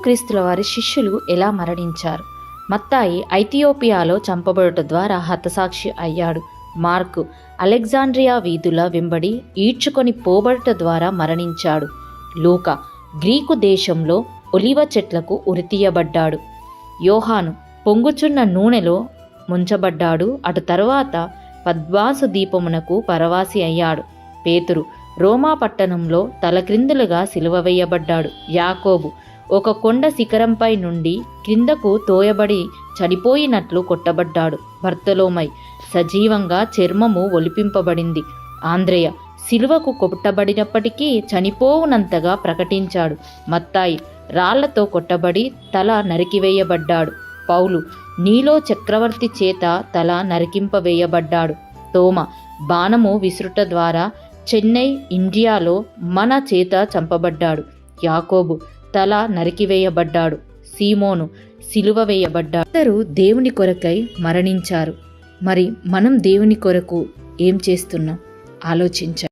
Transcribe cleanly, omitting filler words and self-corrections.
యేసుక్రీస్తుల వారి శిష్యులు ఎలా మరణించారు? మత్తాయి ఐథియోపియాలో చంపబడుట ద్వారా హతసాక్షి అయ్యాడు. మార్కు అలెగ్జాండ్రియా వీధుల వెంబడి ఈడ్చుకొని పోబడుట ద్వారా మరణించాడు. లూకా గ్రీకు దేశంలో ఒలివ చెట్లకు ఉరితీయబడ్డాడు. యోహాను పొంగుచున్న నూనెలో ముంచబడ్డాడు. అటు తరువాత పద్మాసు దీపమునకు పరవాసి అయ్యాడు. పేతురు రోమా పట్టణంలో తలక్రిందులుగా సిలువ వేయబడ్డాడు. యాకోబు ఒక కొండ శిఖరంపై నుండి క్రిందకు తోయబడి చనిపోయినట్లు కొట్టబడ్డాడు. బర్తలోమై సజీవంగా చర్మము ఒలిపింపబడింది. ఆంద్రేయ సిలువకు కొట్టబడినప్పటికీ చనిపోవునంతగా ప్రకటించాడు. మత్తాయి రాళ్లతో కొట్టబడి తల నరికివేయబడ్డాడు. పౌలు నీలో చక్రవర్తి చేత తల నరికింపవేయబడ్డాడు. తోమ బాణము విసురుట ద్వారా చెన్నై ఇండియాలో మన చేత చంపబడ్డాడు. యాకోబు తల నరికివేయబడ్డాడు. సీమోను సిలువ వేయబడ్డాడు. అందరూ దేవుని కొరకై మరణించారు. మరి మనం దేవుని కొరకు ఏం చేస్తున్నాం? ఆలోచించాలి.